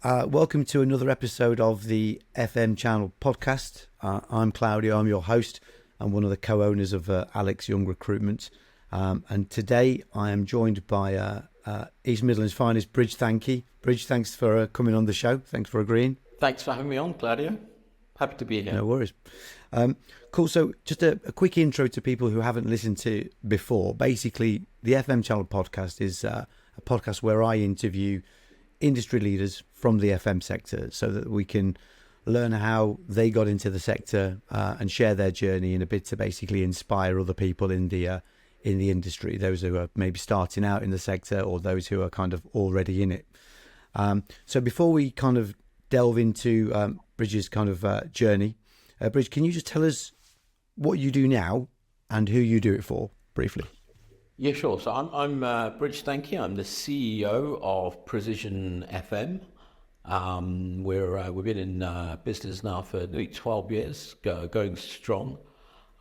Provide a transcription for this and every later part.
welcome to another episode of the FM Channel podcast. I'm Claudio, I'm your host. I'm one of the co-owners of Alex Young Recruitment. And today I am joined by East Midlands' finest, Brij Thankey. Brij, thanks for coming on the show. Thanks for agreeing. Thanks for having me on, Claudio. Happy to be here. No worries. Cool. So just a quick intro to people who haven't listened to before. Basically, the FM Channel podcast is a podcast where I interview industry leaders from the FM sector so that we can learn how they got into the sector and share their journey in a bit to basically inspire other people in the industry, those who are maybe starting out in the sector or those who are kind of already in it. So before we kind of delve into Brij's kind of journey, Brij, can you just tell us what you do now and who you do it for briefly? Yeah, sure. So I'm Brij Thankey. I'm the CEO of Precision FM. We've been in business now for nearly 12 years, going strong.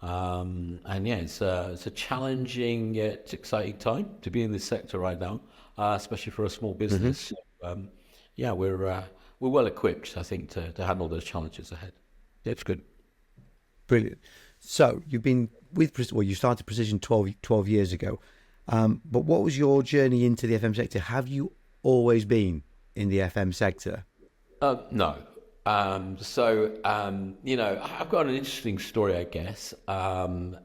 And yeah, it's a challenging yet exciting time to be in this sector right now, especially for a small business. Mm-hmm. So, we're well equipped, I think, to handle those challenges ahead. Yeah, it's good. Brilliant. So you've been with you started Precision 12 years ago, but what was your journey into the FM sector? Have you always been in the FM sector? No. I've got an interesting story, I guess. My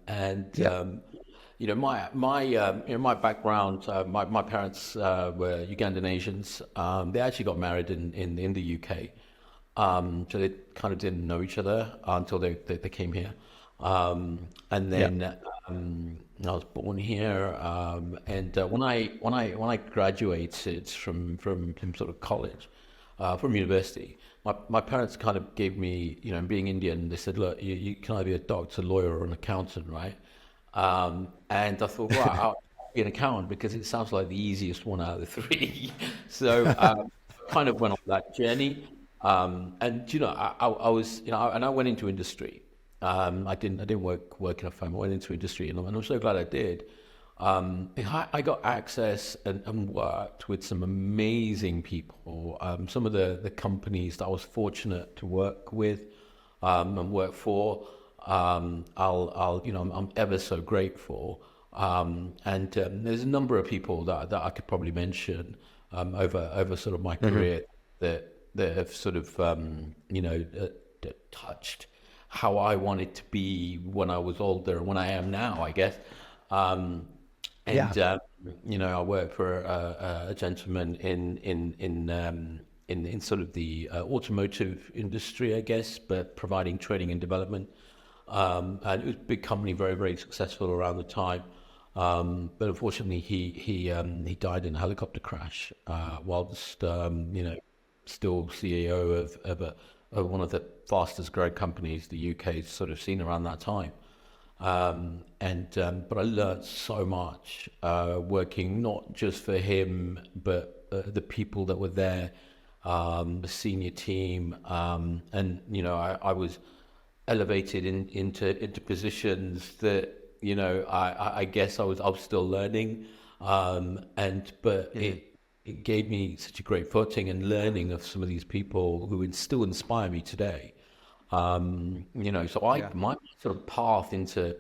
background, my parents were Ugandan Asians. They actually got married in the UK. So they kind of didn't know each other until they came here. And then I was born here. And when I graduated from sort of college, from university, my parents kind of gave me, being Indian, they said, look, you can either be a doctor, lawyer, or an accountant, right? And I thought, well, I'll be an accountant because it sounds like the easiest one out of the three. So kind of went on that journey. I was, and I went into industry. I didn't work in a firm. I went into industry, and I'm so glad I did. I got access and worked with some amazing people. Some of the companies that I was fortunate to work with and work for, I'm ever so grateful. And there's a number of people that I could probably mention over sort of my career that have sort of that touched how I wanted to be when I was older and when I am now, I guess. I work for a gentleman in sort of the automotive industry, I guess, but providing training and development. And it was a big company, very, very successful around the time. But unfortunately, he died in a helicopter crash whilst still CEO of one of the fastest growing companies the UK's sort of seen around that time. But I learned so much working not just for him, but the people that were there, the senior team, I was elevated into positions that I guess I was still learning, it gave me such a great footing and learning of some of these people who still inspire me today. My sort of path into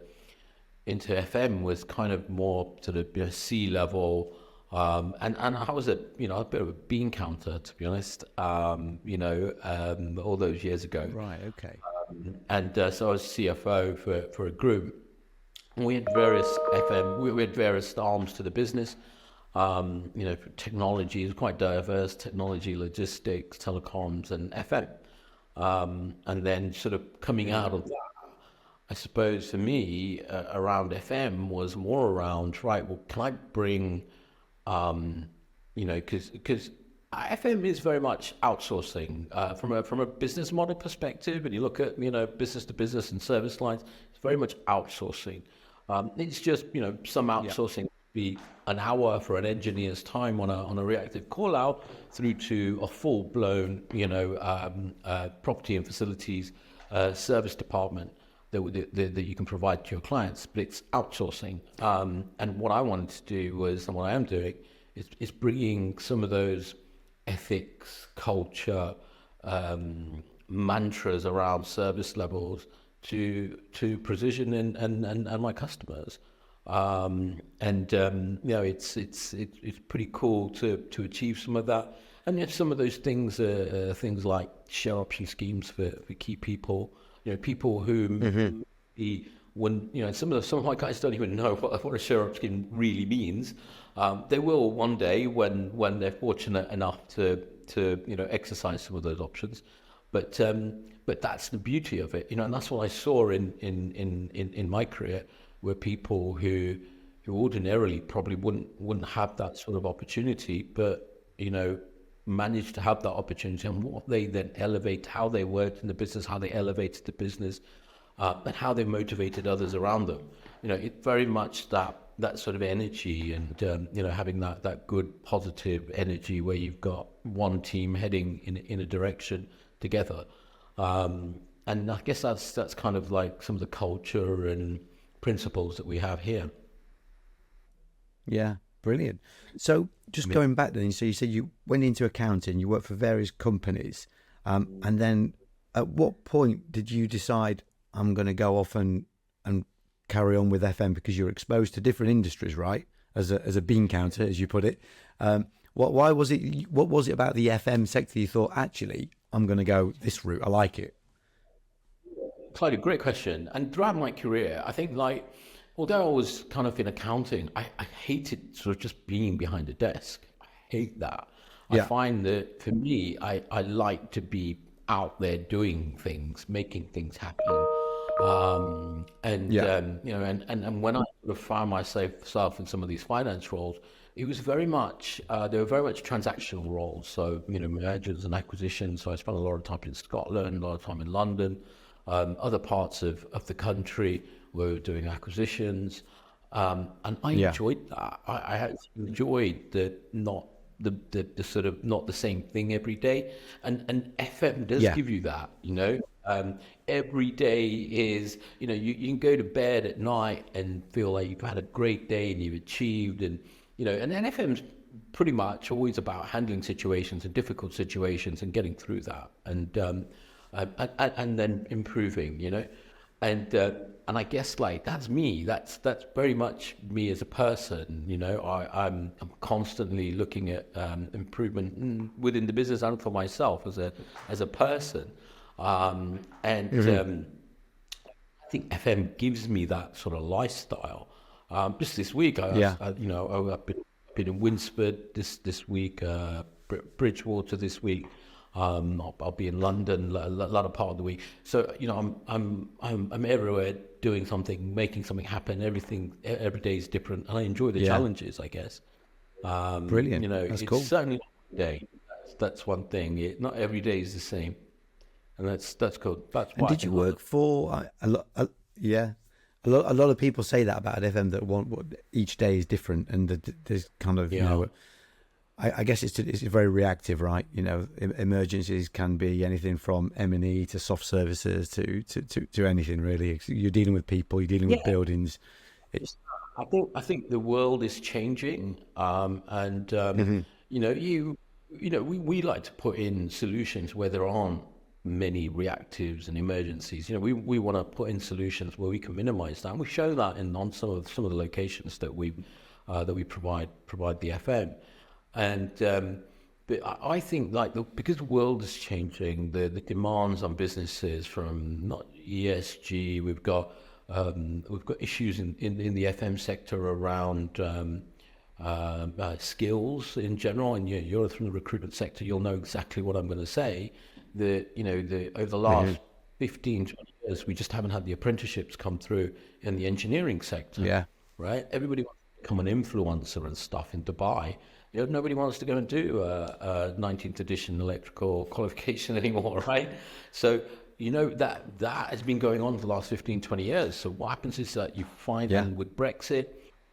FM was kind of more sort of C-level, and I was a bit of a bean counter, to be honest. All those years ago. Right. Okay. So I was CFO for a group. We had various we had various arms to the business. Technology is quite diverse: technology, logistics, telecoms, and FM. And then sort of coming out of that, I suppose for me, around FM was more around, right, well, can I bring, because FM is very much outsourcing from a business model perspective, and you look at, business to business and service lines, it's very much outsourcing. It's just, some outsourcing be an hour for an engineer's time on a reactive call out through to a full blown, property and facilities service department that you can provide to your clients, but it's outsourcing. And what I wanted to do was, and what I am doing, is bringing some of those ethics, culture, mantras around service levels to precision and my customers. It's pretty cool to achieve some of that. And yet some of those things are things like share option schemes for key people, people who when some of my guys don't even know what a share option scheme really means. They will one day when they're fortunate enough to exercise some of those options. But that's the beauty of it, and that's what I saw in my career, were people who ordinarily probably wouldn't have that sort of opportunity, but managed to have that opportunity, and what they then elevate, how they worked in the business, how they elevated the business, and how they motivated others around them. It very much that sort of energy, and having that good positive energy where you've got one team heading in a direction together. And I guess that's kind of like some of the culture and principles that we have here. Yeah, brilliant. So just going back then, so you said you went into accounting, you worked for various companies, and then at what point did you decide I'm going to go off and carry on with FM, because you're exposed to different industries, right? As a bean counter, as you put it. What was it about the FM sector you thought, actually, I'm going to go this route, I like it? Claudio, great question. And throughout my career, I think, like, although I was kind of in accounting, I hated sort of just being behind a desk. I hate that. I Yeah. find that for me, I like to be out there doing things, making things happen. Yeah. And when I sort of found myself in some of these finance roles, it was very much they were very much transactional roles. So mergers and acquisitions. So I spent a lot of time in Scotland, a lot of time in London, other parts of the country were doing acquisitions, and I Yeah. enjoyed that. I actually enjoyed the sort of not the same thing every day, and FM does Yeah. give you that. Every day is, you can go to bed at night and feel like you've had a great day and you've achieved, and then FM's pretty much always about handling situations and difficult situations and getting through that, and then improving, and I guess, like, that's me. That's very much me as a person. I'm constantly looking at improvement within the business and for myself as a person. And I think FM gives me that sort of lifestyle. Just this week, Yeah. I've been in Winsford this week, Bridgewater this week. I'll be in London a lot of part of the week. So I'm everywhere doing something, making something happen. Every day is different, and I enjoy the Yeah. challenges, I guess. Brilliant. That's It's cool. certainly not every day. That's one thing. Not every day is the same, and that's cool. That's And what I did you think. work for a lot? Yeah, a lot of people say that about FM, that each day is different, and there's kind of Yeah. I guess it's very reactive, right? Emergencies can be anything from M&E to soft services to anything really. You're dealing with people, you're dealing with Yeah. buildings. It's I think the world is changing, and Mhm. we like to put in solutions where there aren't many reactives and emergencies. We want to put in solutions where we can minimize that, and we show that on some of the locations that we provide the FM. And but I think, like, because the world is changing, the demands on businesses from not ESG, we've got issues in the FM sector around skills in general, and you're from the recruitment sector, you'll know exactly what I'm going to say. Over the last 15, 20 years, we just haven't had the apprenticeships come through in the engineering sector, Yeah. right? Everybody wants to become an influencer and stuff in Dubai. Nobody wants to go and do a 19th edition electrical qualification anymore, right? So, that has been going on for the last 15, 20 years. So what happens is that you find, Yeah. and with Brexit,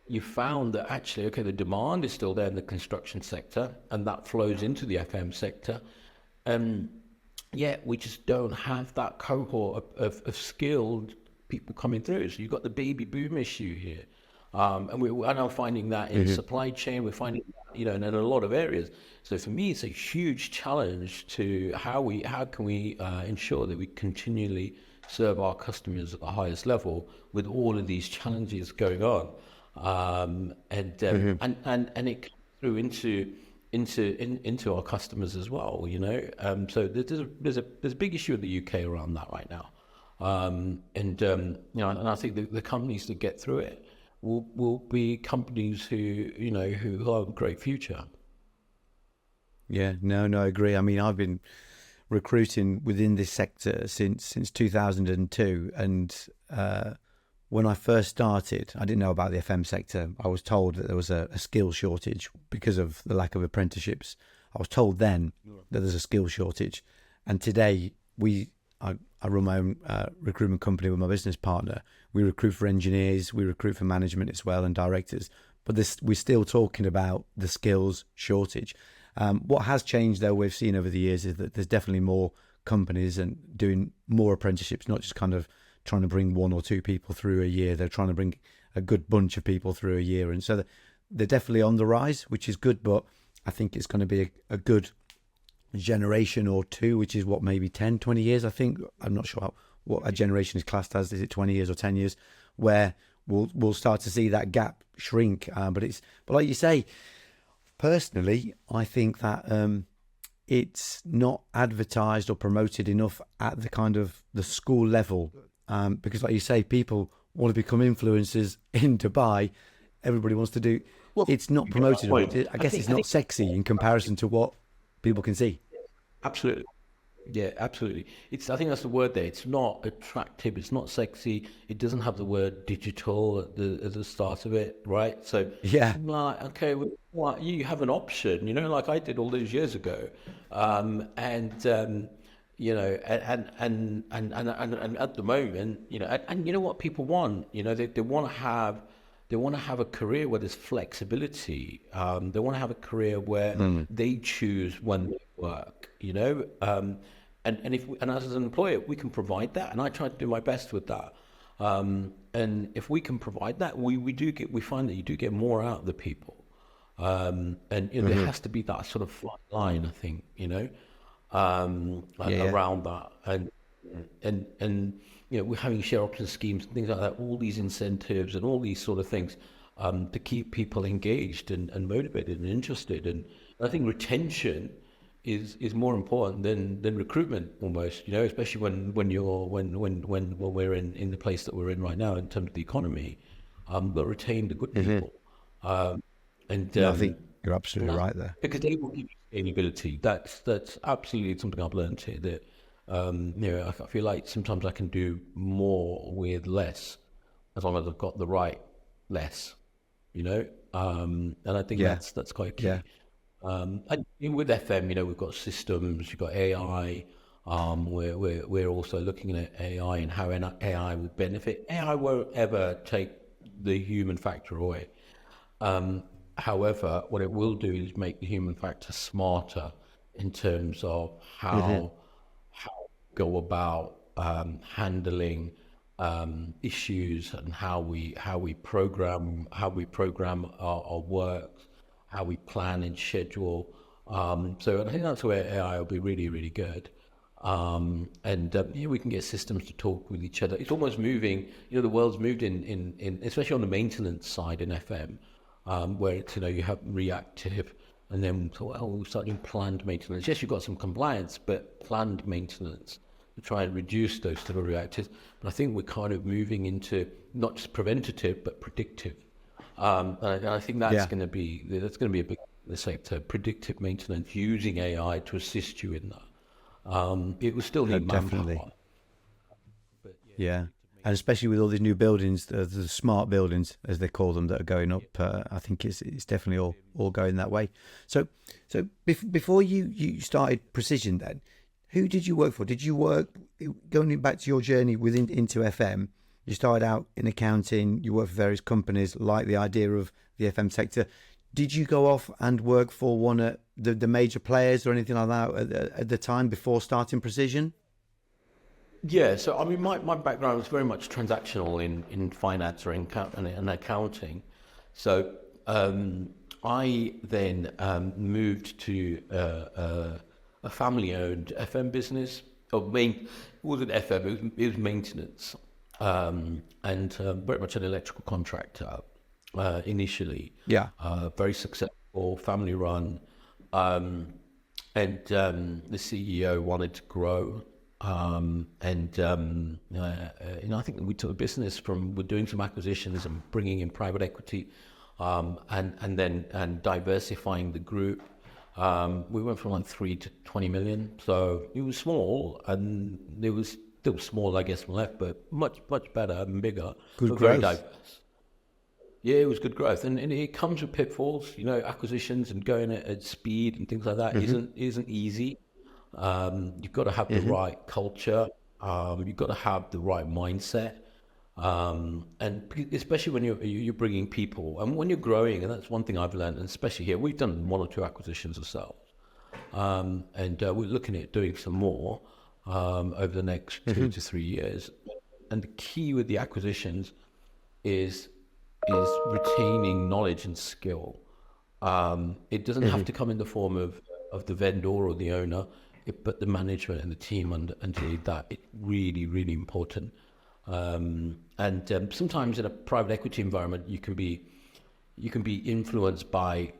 you found that actually, okay, the demand is still there in the construction sector, and that flows into the FM sector. Yet we just don't have that cohort of skilled people coming through. So you've got the baby boom issue here. And we're now finding that in supply chain. We're finding that, in a lot of areas. So for me, it's a huge challenge to how can we ensure that we continually serve our customers at the highest level with all of these challenges going on, and it comes through into our customers as well. So there's a big issue in the UK around that right now, and I think the companies that get through it will be companies who have a great future. Yeah, no, I agree. I mean, I've been recruiting within this sector since 2002, and when I first started, I didn't know about the FM sector. I was told that there was a skill shortage because of the lack of apprenticeships. I was told then that there's a skill shortage, and today I run my own recruitment company with my business partner. We recruit for engineers, we recruit for management as well, and directors. But we're still talking about the skills shortage. What has changed, though, we've seen over the years is that there's definitely more companies and doing more apprenticeships, not just kind of trying to bring one or two people through a year. They're trying to bring a good bunch of people through a year. And so they're definitely on the rise, which is good. But I think it's going to be a good generation or two, which is what, maybe 10, 20 years, I think. I'm not sure what a generation is classed as. Is it 20 years or 10 years? Where we'll start to see that gap shrink. But like you say, personally, I think that it's not advertised or promoted enough at the kind of the school level, because, like you say, people want to become influencers in Dubai. Everybody wants to do. Well, it's not promoted. I guess it's not sexy in comparison to what people can see. Absolutely. Yeah, absolutely. I think that's the word there. It's not attractive. It's not sexy. It doesn't have the word digital at the start of it, right? So Yeah. I'm like, okay, well, you have an option, like I did all those years ago, and and at the moment, and you know what people want, they want to have a career where there's flexibility. They want to have a career where they choose when they work, and as an employer, we can provide that, and I try to do my best with that. And if we can provide that, we find that you do get more out of the people. And there has to be that sort of fine line, I think, around that, and we're having share option schemes and things like that, all these incentives and all these sort of things, to keep people engaged and motivated and interested. And I think retention is more important than recruitment almost, especially when we're in the place that we're in right now in terms of the economy, but retain the good people. I think you're absolutely right there, because they will give you sustainability. That's absolutely something I've learned here, that I feel like sometimes I can do more with less, as long as I've got the right less, and I think that's quite key. Yeah. And with FM, we've got systems, you've got AI. We're also looking at AI and how AI would benefit. AI won't ever take the human factor away. However, what it will do is make the human factor smarter in terms of how go about handling issues, and how we program our work, how we plan and schedule. So I think that's where AI will be really, really good. We can get systems to talk with each other. It's almost moving. The world's moved in especially on the maintenance side in FM, where it's, you have reactive, and then we're starting planned maintenance. Yes, you've got some compliance, but planned maintenance to try and reduce those sort of reactives. But I think we're kind of moving into not just preventative but predictive. And I think that's going to be a big sector, predictive maintenance, using AI to assist you in that. It will still need definitely. manpower. But yeah. And especially with all these new buildings, the smart buildings, as they call them, that are going up, I think it's definitely all going that way. So before you started Precision, then, who did you work for? Did you work, going back to your journey into FM, you started out in accounting, you worked for various companies, like the idea of the FM sector. Did you go off and work for one of the major players or anything like that at the time before starting Precision? Yeah, so I mean, my background was very much transactional in finance or in accounting. So I then moved to a family-owned FM business. It wasn't FM, it was maintenance, and very much an electrical contractor initially. Yeah. Very successful, family-run. And the CEO wanted to grow, I think we took the business from we're doing some acquisitions and bringing in private equity, and diversifying the group. We went from like 3 to 20 million, so it was small, and it was still small, I guess, from left, but much better and bigger, Good but very growth. diverse. Yeah, it was good growth, and it comes with pitfalls. Acquisitions and going at speed and things like that isn't easy. You've got to have the right culture. You've got to have the right mindset, especially when you're bringing people and when you're growing. And that's one thing I've learned, and especially here, we've done 1 or 2 acquisitions ourselves, and we're looking at doing some more over the next 2 to 3 years. And the key with the acquisitions is retaining knowledge and skill. It doesn't have to come in the form of the vendor or the owner, but the management and the team underneath that. It's really, really important. Sometimes in a private equity environment, you can be influenced by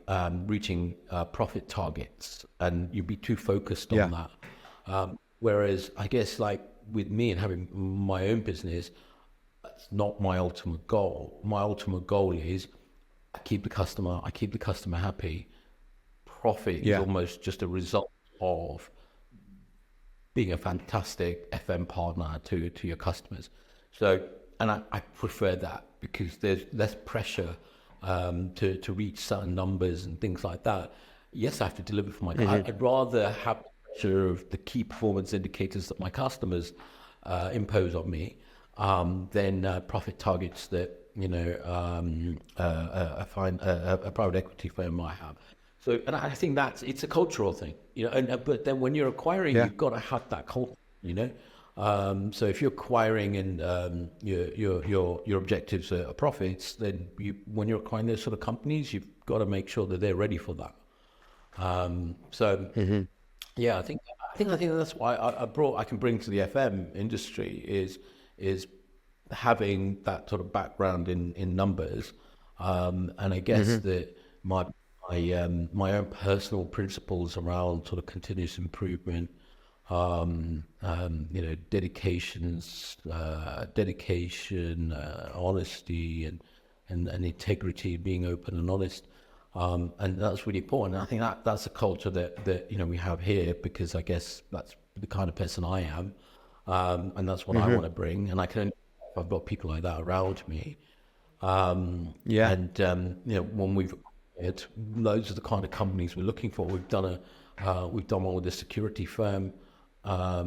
reaching profit targets, and you'll be too focused on that. Whereas I guess like with me and having my own business, that's not my ultimate goal. My ultimate goal is I keep the customer happy. Profit is almost just a result of being a fantastic FM partner to your customers. So, and I prefer that because there's less pressure to reach certain numbers and things like that. Yes, I have to deliver for my I'd rather have the pressure of the key performance indicators that my customers impose on me than profit targets that a private equity firm might have. So, and I think it's a cultural thing, but then when you're acquiring, you've got to have that culture, So if you're acquiring and your objectives are profits, then when you're acquiring those sort of companies, you've got to make sure that they're ready for that. Yeah, I think that's why I can bring to the FM industry is having that sort of background in numbers, and I guess that my own personal principles around sort of continuous improvement, dedication, honesty, and integrity, being open and honest, and that's really important. And I think that's a culture that we have here, because I guess that's the kind of person I am, and that's what I want to bring. And I can only if I've got people like that around me. When we've those are the kind of companies we're looking for. We've done one with a security firm,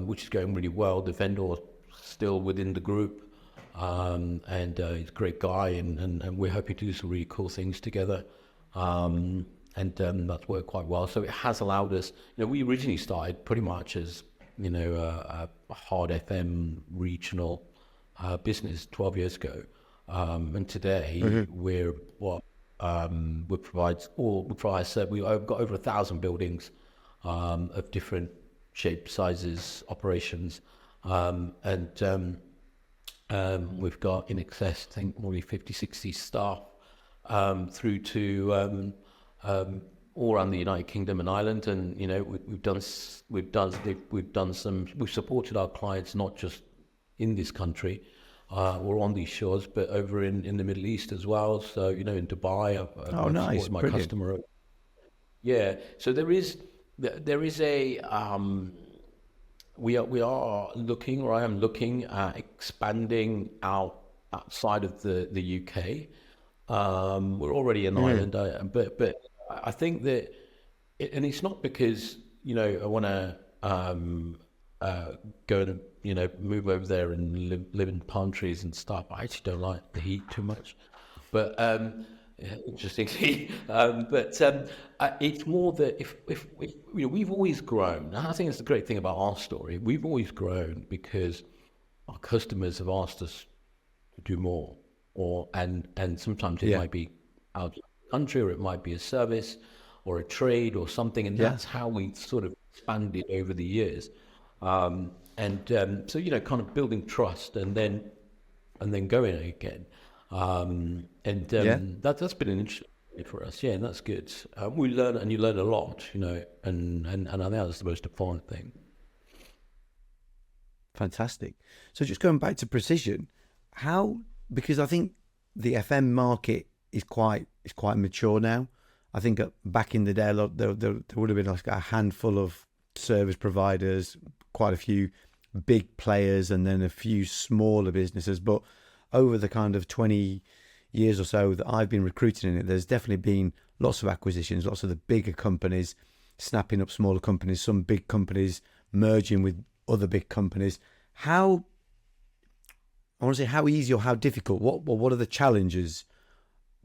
which is going really well. The vendor still within the group, and he's a great guy, and we're hoping to do some really cool things together. That's worked quite well. So it has allowed us. We originally started pretty much as a hard FM regional business 12 years ago, and today we're what. We provide we've got over 1,000 buildings of different shapes, sizes, operations, and we've got in excess, I think, probably 50-60 staff through to all around the United Kingdom and Ireland. And we've supported our clients not just in this country. We're on these shores, but over in the Middle East as well. So, in Dubai, I've nice, my brilliant. customer. Yeah. So there is a we are looking, or I am looking at expanding outside of the UK. We're already in Ireland, but I think that, and it's not because I want to go and move over there and live in palm trees and stuff. I actually don't like the heat too much, but interestingly, it's more that if we've always grown, and I think it's the great thing about our story. We've always grown because our customers have asked us to do more, and sometimes it Yeah. might be out of the country, or it might be a service or a trade or something, and Yeah. that's how we sort of expanded over the years. So kind of building trust, and then going again, Yeah. that's been an interesting for us. Yeah, and that's good. We learn, and you learn a lot, and I think that's the most important thing. Fantastic. So just going back to precision, how, because I think the FM market is quite mature now. I think back in the day, there would have been like a handful of service providers, quite a few big players, and then a few smaller businesses. But over the kind of 20 years or so that I've been recruiting in it, there's definitely been lots of acquisitions, lots of the bigger companies snapping up smaller companies, some big companies merging with other big companies. How, I want to say, how easy or how difficult, what are the challenges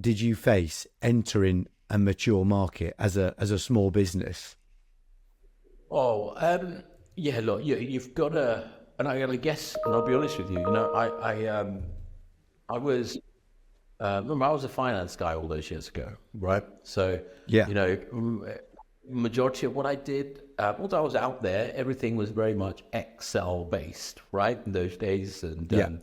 did you face entering a mature market as a small business? Oh, yeah. Look, you've got to, and I guess, and I'll be honest with you. I was remember, I was a finance guy all those years ago, right? So, Yeah. you know, majority of what I did, although I was out there, everything was very much Excel based, right? In those days, and Yeah.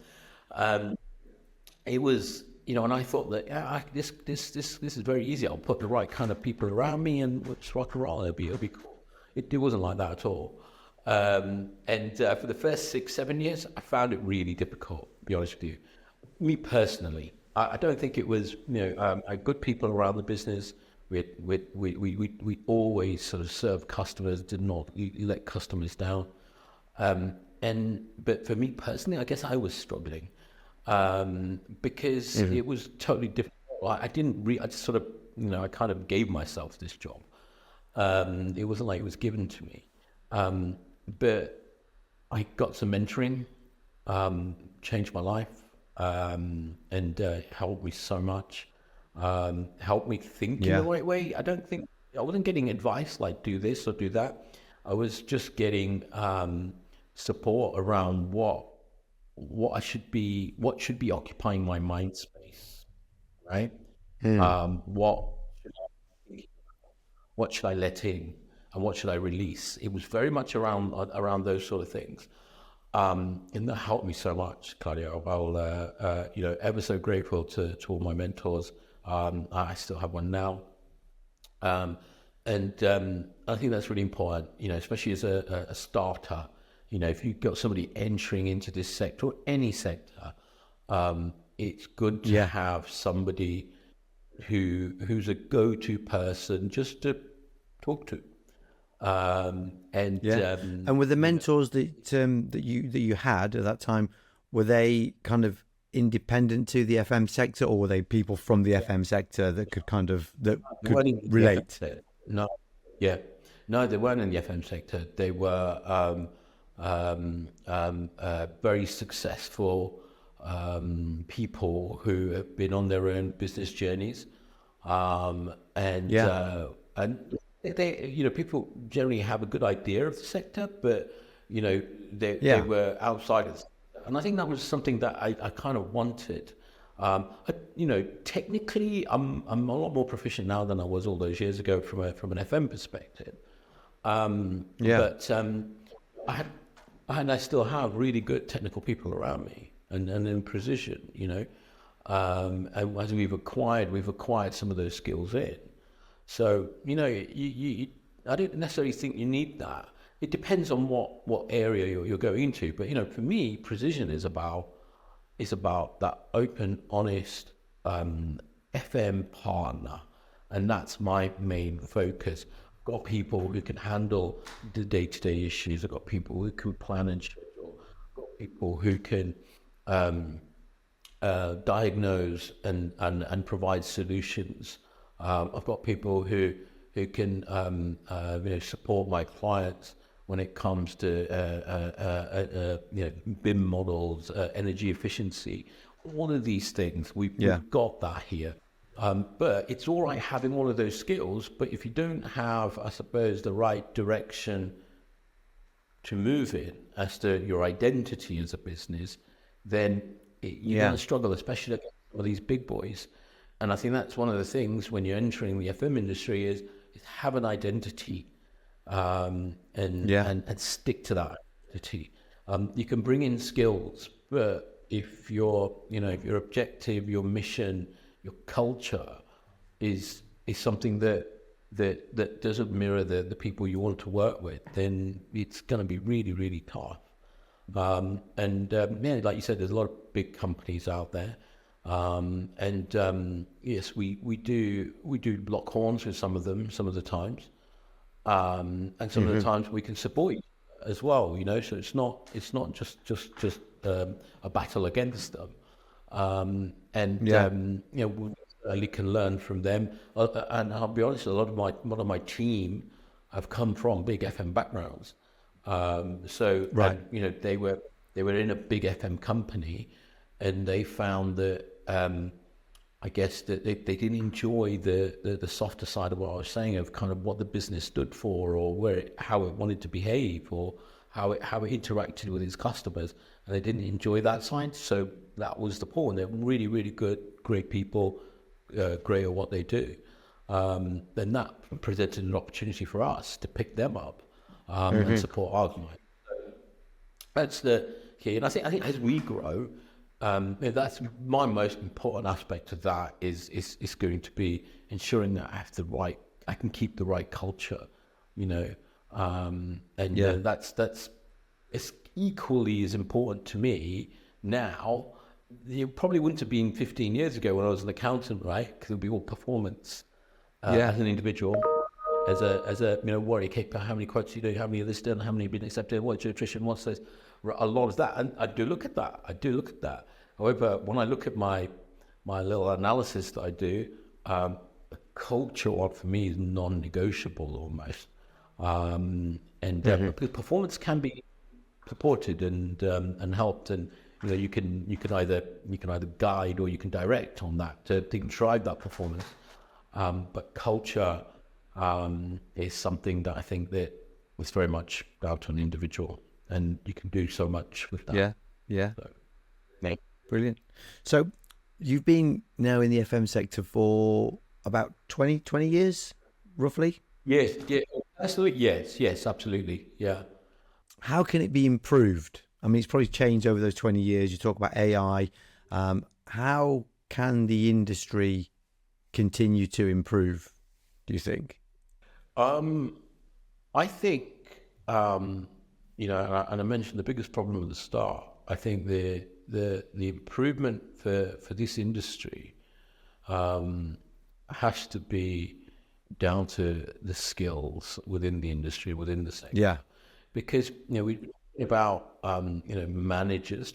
it was, and I thought that, yeah, this is very easy. I'll put the right kind of people around me, and let's rock and roll. It'll be cool. It wasn't like that at all. For the first 6, 7 years, I found it really difficult. To be honest with you, me personally, I don't think it was, good people around the business. We always sort of served customers, did not let customers down. But for me personally, I guess I was struggling, because Mhm. it was totally different. I didn't I just sort of, I kind of gave myself this job. It wasn't like it was given to me. But I got some mentoring, changed my life, and helped me so much. Helped me think in the Yeah. right way. I wasn't getting advice like do this or do that. I was just getting support around what should be occupying my mind space, right? Mm. What should I let in, and what should I release? It was very much around those sort of things, and that helped me so much, Claudio. I'll ever so grateful to all my mentors. I still have one now, and I think that's really important. Especially as a starter. If you've got somebody entering into this sector or any sector, it's good to Yeah. have somebody who's a go-to person just to talk to. And Yeah. And were the mentors that you had at that time, were they kind of independent to the FM sector, or were they people from the FM sector that they could weren't in the FM relate? sector. No, yeah, no, they weren't in the FM sector. They were very successful people who have been on their own business journeys, and Yeah. people generally have a good idea of the sector, but they Yeah. were outsiders, and I think that was something that I kind of wanted. Technically, I'm a lot more proficient now than I was all those years ago from an FM perspective. Yeah. But I had, I still have really good technical people around me, and in precision, and as we've acquired some of those skills in. So I don't necessarily think you need that. It depends on what area you're going into. But for me, precision is about that open, honest FM partner, and that's my main focus. I've got people who can handle the day-to-day issues. I've got people who can plan and schedule. I've got people who can diagnose and provide solutions. I've got people who can support my clients when it comes to BIM models, energy efficiency, all of these things. Yeah. We've got that here. But it's all right having all of those skills, but if you don't have, I suppose, the right direction to move in as to your identity as a business, then you're going to struggle, especially against some of these big boys. And I think that's one of the things when you're entering the FM industry is have an identity, and stick to that identity. You can bring in skills, but if your objective, your mission, your culture is something that doesn't mirror the people you want to work with, then it's going to be really, really tough. Like you said, there's a lot of big companies out there. Yes, we do lock horns with some of them some of the times. And some of the times we can support you as well, so it's not just a battle against them. We really can learn from them. And I'll be honest, a lot of my team have come from big FM backgrounds. Right. They were in a big FM company, and they found that I guess that they didn't enjoy the softer side of what I was saying, of kind of what the business stood for, or how it wanted to behave, or how it interacted with its customers, and they didn't enjoy that side. So that was the point. They're really, really good, great people, great at what they do. Then that presented an opportunity for us to pick them up and support our clients. So that's the key. And I think as we grow, that's my most important aspect of that is going to be ensuring that I can keep the right culture, that's it's equally as important to me now. It probably wouldn't have been 15 years ago when I was an accountant, right? Because it would be all performance as an individual, as a what are you capable, how many quotes you do, how many of this done, how many have been accepted, what's your attrition, what's this, a lot of that. And I do look at that. However, when I look at my little analysis that I do, the culture one for me is non-negotiable almost. Because performance can be supported and helped, and you can either guide or you can direct on that to drive that performance. But culture is something that I think that is very much down to an individual, and you can do so much with that. Yeah. Brilliant. So you've been now in the FM sector for about 20 years, roughly? Yes, yeah, absolutely. Yes, absolutely. Yeah. How can it be improved? I mean, it's probably changed over those 20 years. You talk about AI. How can the industry continue to improve, do you think? I think, and I mentioned the biggest problem at the start. I think the improvement for this industry has to be down to the skills within the industry, within the sector. Yeah. Because we about managers. Let's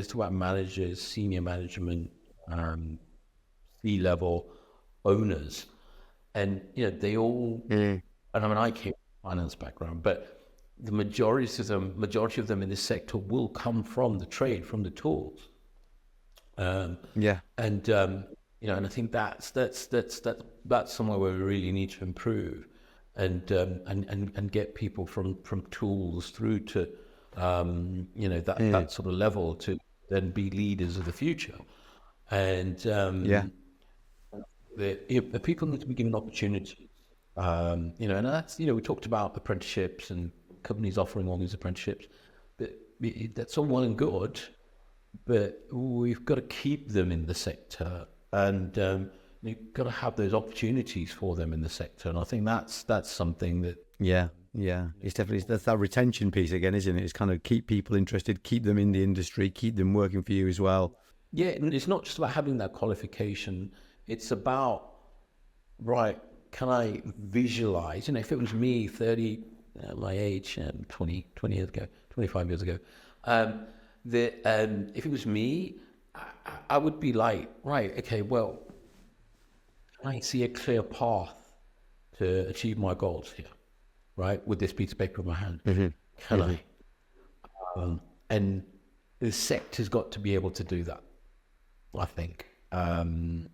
talk about managers, senior management, C-level owners, and they all. And I mean, I came from a finance background, but the majority of them in this sector will come from the trade, from the tools. And I think that's somewhere where we really need to improve, and get people from tools through to that sort of level to then be leaders of the future. And the people need to be given opportunities. And that's we talked about apprenticeships and companies offering all these apprenticeships, but that's all well and good, but we've got to keep them in the sector, and you've got to have those opportunities for them in the sector. And I think that's something that it's definitely, that's that retention piece again, isn't it? It's kind of keep people interested, keep them in the industry, keep them working for you as well. Yeah, and it's not just about having that qualification. It's about, right, can I visualize, if it was me 30, my age, 20 years ago, 25 years ago, if it was me, I would be like, right, okay, well, I see a clear path to achieve my goals here, right, with this piece of paper in my hand. Can I? And the sector's got to be able to do that, I think. And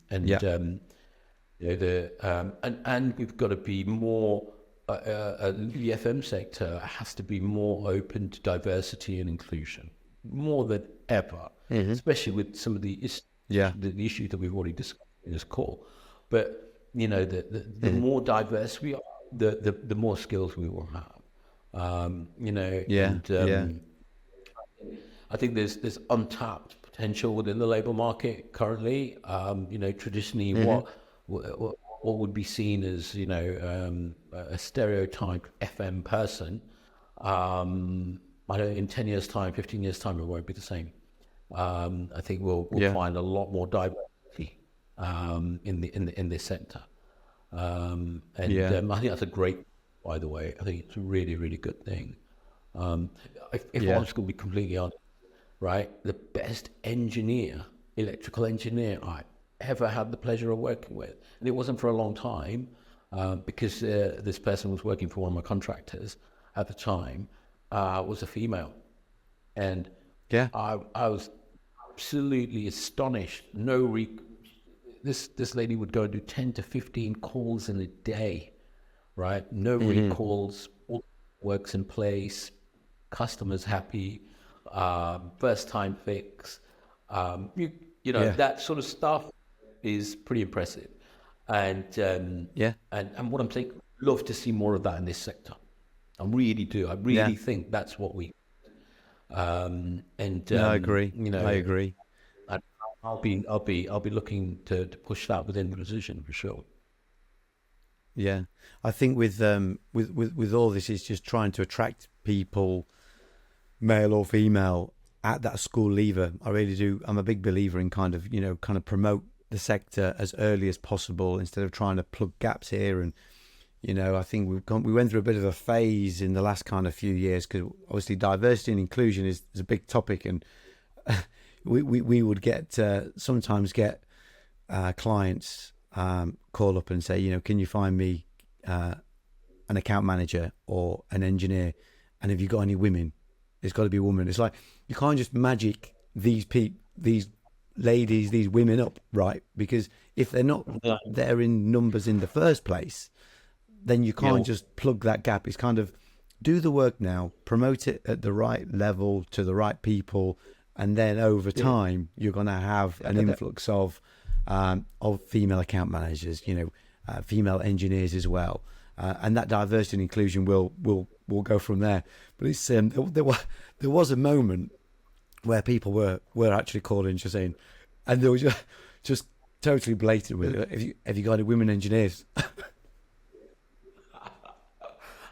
we've got to be more the FM sector has to be more open to diversity and inclusion, more than ever, especially with some of the issues that we've already discussed in this call. But the more diverse we are, the more skills we will have. I think there's untapped potential within the labour market currently. Traditionally, what would be seen as a stereotyped FM person, I don't. In 10 years' time, 15 years' time, it won't be the same. I think we'll find a lot more diversity in this sector, I think that's a great. By the way, I think it's a really, really good thing. If I was going to be completely honest, right, the best electrical engineer I ever had the pleasure of working with, and it wasn't for a long time, because this person was working for one of my contractors at the time, was a female, and I was absolutely astonished. This lady would go and do 10 to 15 calls in a day, right? No recalls, all works in place, customers happy, first time fix, that sort of stuff is pretty impressive. And what I'm saying, love to see more of that in this sector. I really do. I really think that's what we. I agree. I agree. I'll be looking to push that within the position for sure. Yeah, I think with all this, it's just trying to attract people, male or female, at that school lever. I really do. I'm a big believer in kind of promote the sector as early as possible instead of trying to plug gaps here. And I think we went through a bit of a phase in the last kind of few years, because obviously diversity and inclusion is a big topic, and we would sometimes get clients call up and say, can you find me an account manager or an engineer, and have you got any women? It's got to be a woman. It's like, you can't just magic these ladies, these women up, right? Because if they're not there in numbers in the first place, then you can't just plug that gap. It's kind of do the work now, promote it at the right level to the right people, and then over time you're going to have an influx of female account managers, female engineers as well, and that diversity and inclusion will go from there. But it's there was a moment where people were actually calling, just saying, and they were just totally blatant with it. Have you got any women engineers?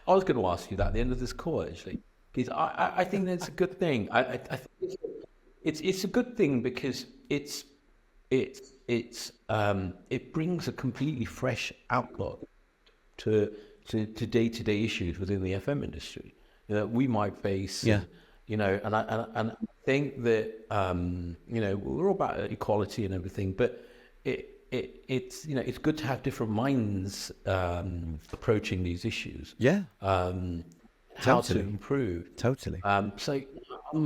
I was going to ask you that at the end of this call, actually, because I think that's a good thing. I think it's a good thing because it brings a completely fresh outlook to day-to-day issues within the FM industry we might face. And I think that we're all about equality and everything, but it's good to have different minds approaching these issues. How to improve. Totally. So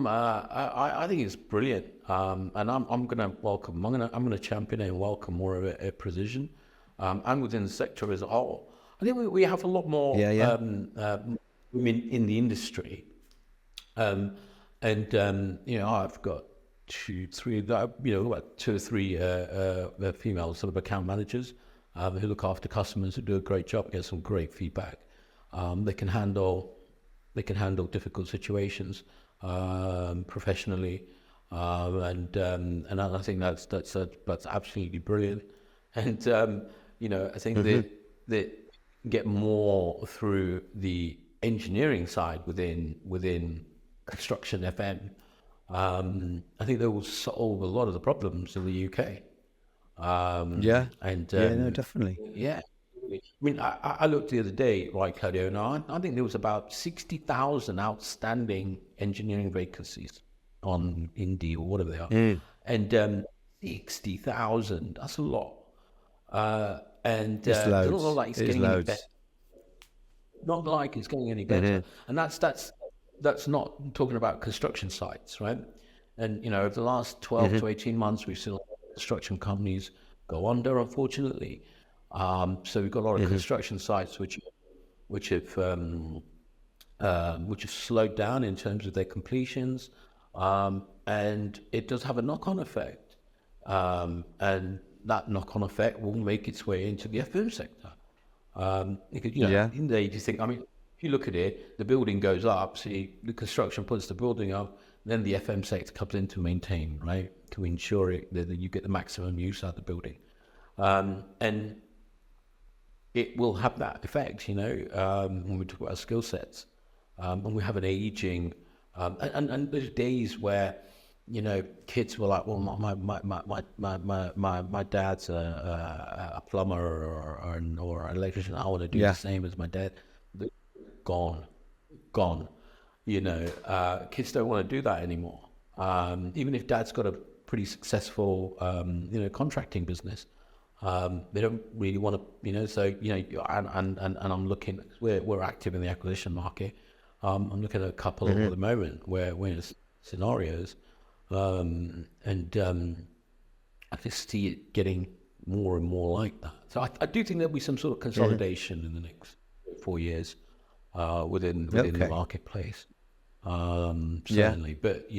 I think it's brilliant, and I'm going to welcome. I'm going to champion and welcome more of a precision, and within the sector as a whole. I think we have a lot more women in the industry, and I've got two or three female sort of account managers who look after customers, who do a great job, get some great feedback. They can handle difficult situations professionally, and I think that's absolutely brilliant. And I think that get more through the engineering side within construction FM. I think they will solve a lot of the problems in the UK. No, definitely. Yeah. I mean, I looked the other day, right, Claudio, and I think there was about 60,000 outstanding engineering vacancies on Indeed or whatever they are. And 60,000, that's a lot. And it's loads. It doesn't look like it's getting any better. Not like it's getting any better. And that's not talking about construction sites, right? And, over the last 12 to 18 months, we've seen a lot of construction companies go under, unfortunately. So we've got a lot of construction sites which which have slowed down in terms of their completions, and it does have a knock-on effect, and that knock-on effect will make its way into the FM sector. Because, Yeah. in there you just think, I mean, if you look at it, the building goes up, see, the construction puts the building up, then the FM sector comes in to maintain, right, to ensure that you get the maximum use out of the building, and it will have that effect, when we talk about skill sets. When we have an aging, and there's days where, kids were like, well, my dad's a plumber or an electrician. I want to do the same as my dad. Gone. Kids don't want to do that anymore. Even if dad's got a pretty successful, contracting business, they don't really want to, so, and I'm looking, we're active in the acquisition market. I'm looking at a couple at the moment where we're in scenarios, and I just see it getting more and more like that. So I do think there'll be some sort of consolidation in the next 4 years within the marketplace, certainly. But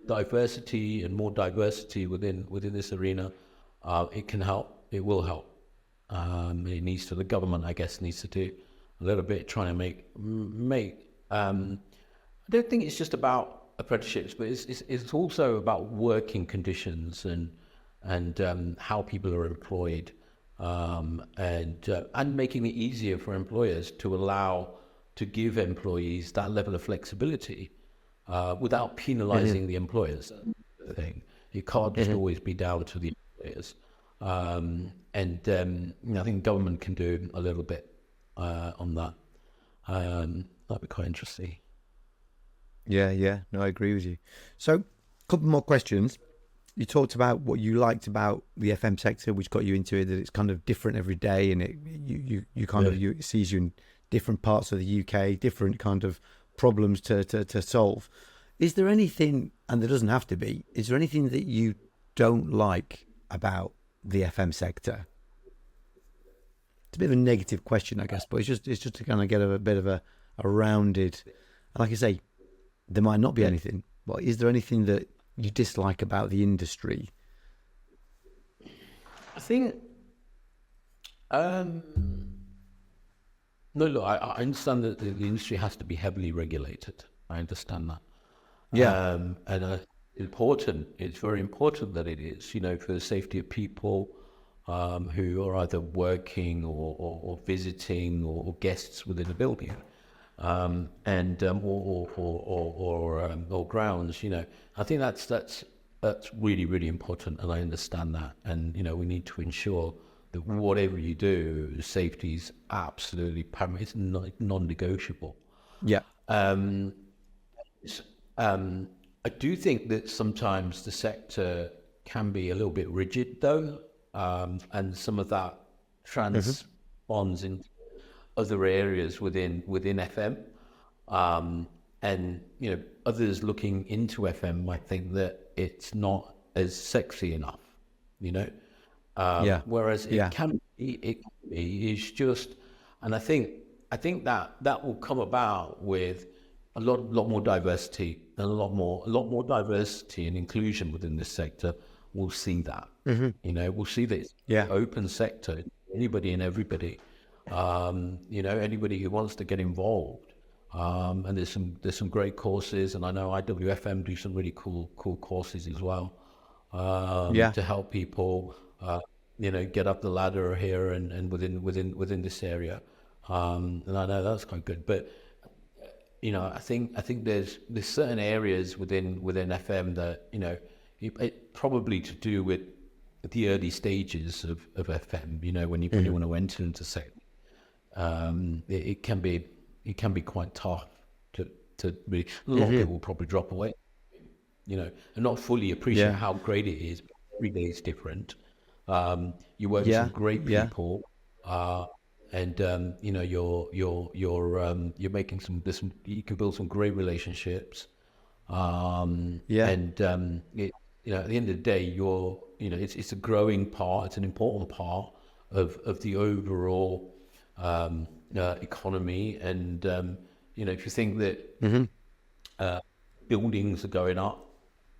diversity and more diversity within this arena, it can help. It will help. It needs to. The government, I guess, needs to do a little bit trying to make. I don't think it's just about apprenticeships, but it's also about working conditions and how people are employed, and making it easier for employers to give employees that level of flexibility without penalising the employers. Thing it can't just always be down to the employers, I think government can do a little bit on that. That'd be quite interesting. Yeah. No, I agree with you. So, a couple more questions. You talked about what you liked about the FM sector, which got you into it, that it's kind of different every day, and it sees you in different parts of the UK, different kind of problems to solve. Is there anything, and there doesn't have to be, is there anything that you don't like about the FM sector? It's a bit of a negative question, I guess, but it's just to kind of get a bit of a rounded, and like I say, there might not be anything, but is there anything that you dislike about the industry? I think, no, look, I understand that the industry has to be heavily regulated. I understand that. And it's very important that it is, for the safety of people who are either working or visiting or guests within the building, or grounds. I think that's really, really important, and I understand that. And we need to ensure that whatever you do, safety is absolutely paramount. It's non-negotiable. Yeah. I do think that sometimes the sector can be a little bit rigid, though, and some of that transponds in other areas within FM, and others looking into FM might think that it's not as sexy enough, whereas it can be. It's just, and I think that will come about with a lot more diversity, and a lot more diversity and inclusion within this sector. We'll see that. We'll see that it's an open sector. Anybody and everybody. Anybody who wants to get involved. And there's some great courses, and I know IWFM do some really cool courses as well. To help people, get up the ladder here and within this area. And I know that's quite good, but I think there's certain areas within FM that it probably to do with the early stages of FM. When you want to enter into sector, it can be quite tough to really. A lot of people will probably drop away, and not fully appreciate how great it is. Every day is different. You work with some great people. And you're making you can build some great relationships, and at the end of the day, it's a growing part. It's an important part of the overall economy. And if you think that buildings are going up,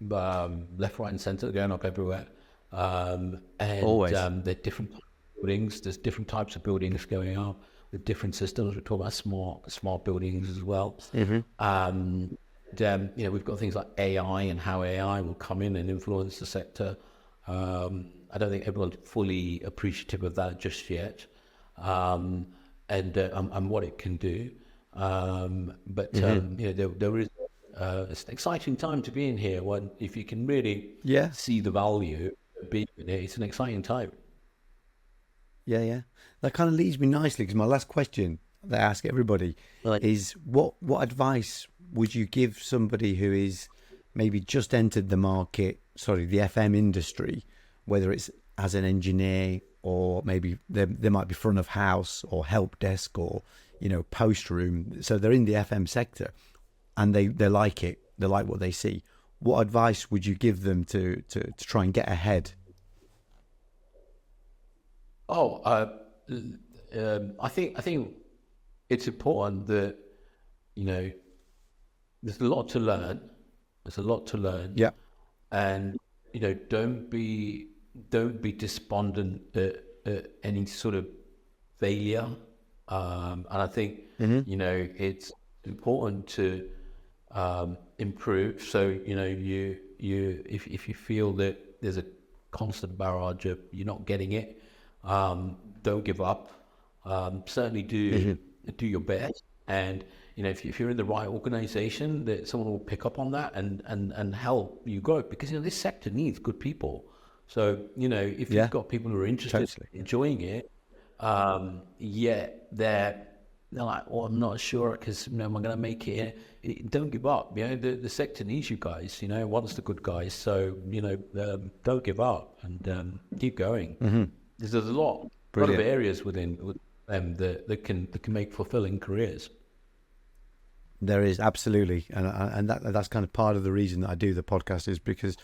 left, right, and centre, they're going up everywhere, and Always. they're different buildings. There's different types of buildings going up with different systems. We talk about smart buildings as well. We've got things like AI and how AI will come in and influence the sector. I don't think everyone's fully appreciative of that just yet, and what it can do. But there is it's an exciting time to be in here. If you can really see the value of being in it, it's an exciting time. Yeah. That kind of leads me nicely, because my last question that I ask everybody is, what advice would you give somebody who is maybe just entered the FM industry, whether it's as an engineer, or maybe they might be front of house or help desk, or post room, so they're in the FM sector and they like it, they like what they see. What advice would you give them to try and get ahead? I think it's important that there's a lot to learn. Yeah. And don't be despondent at any sort of failure. And I think it's important to improve. So if you feel that there's a constant barrage of you're not getting it, don't give up. Certainly do your best. And if you're in the right organization, that someone will pick up on that and help you grow, because this sector needs good people. So if you've got people who are interested in enjoying it, yet they're like, I'm not sure, because am I going to make it here? Don't give up. The sector needs you guys. Wants the good guys. So don't give up, and keep going. There's a lot of areas within them that can make fulfilling careers. There is, absolutely, and that's kind of part of the reason that I do the podcast, is because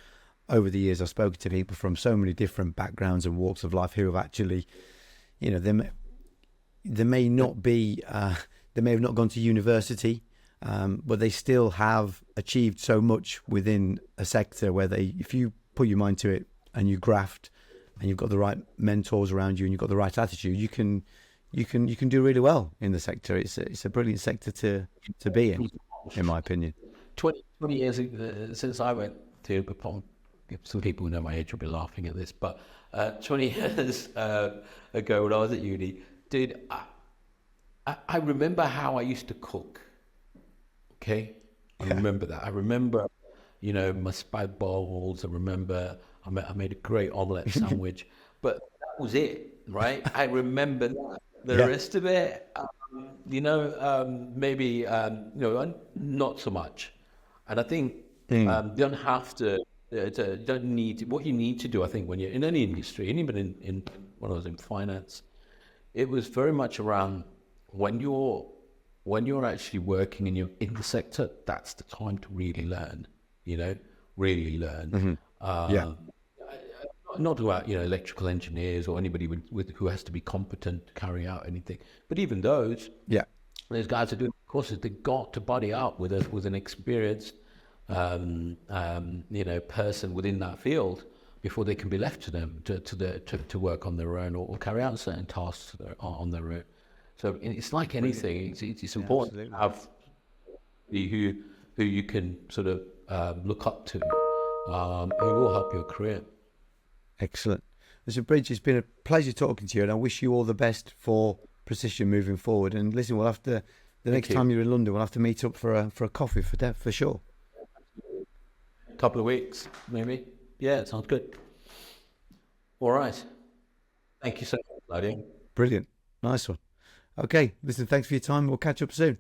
over the years I've spoken to people from so many different backgrounds and walks of life who have actually, they may not be, they may have not gone to university, but they still have achieved so much within a sector where if you put your mind to it and you graft, and you've got the right mentors around you and you've got the right attitude, you can do really well in the sector. It's a brilliant sector to be in my opinion. 20 years since I went to, some people who know my age will be laughing at this, but 20 years ago when I was at uni, dude, I remember how I used to cook. Okay, I remember that. I remember, my spag bowls. I remember I made a great omelette sandwich, but that was it, right? I remember that. The rest of it, maybe, not so much. And I think you don't have to, don't need to, what you need to do, I think, when you're in any industry, and even in when I was in finance, it was very much around when you're actually working and you're in the sector, that's the time to really learn, really learn. Not about electrical engineers or anybody with who has to be competent to carry out anything, but even those guys are doing courses. They got to buddy up with an experienced person within that field before they can be left to them to work on their own or carry out certain tasks on their own. So it's like anything. It's important to have who you can sort of look up to, who will help your career. Excellent. Listen, Brij, it's been a pleasure talking to you, and I wish you all the best for Precision moving forward. And listen, we'll have to, the next time you're in London, we'll have to meet up for a coffee for sure. A couple of weeks, maybe. Yeah, it sounds good. All right. Thank you so much, Claudio. Brilliant. Nice one. Okay, listen, thanks for your time. We'll catch up soon.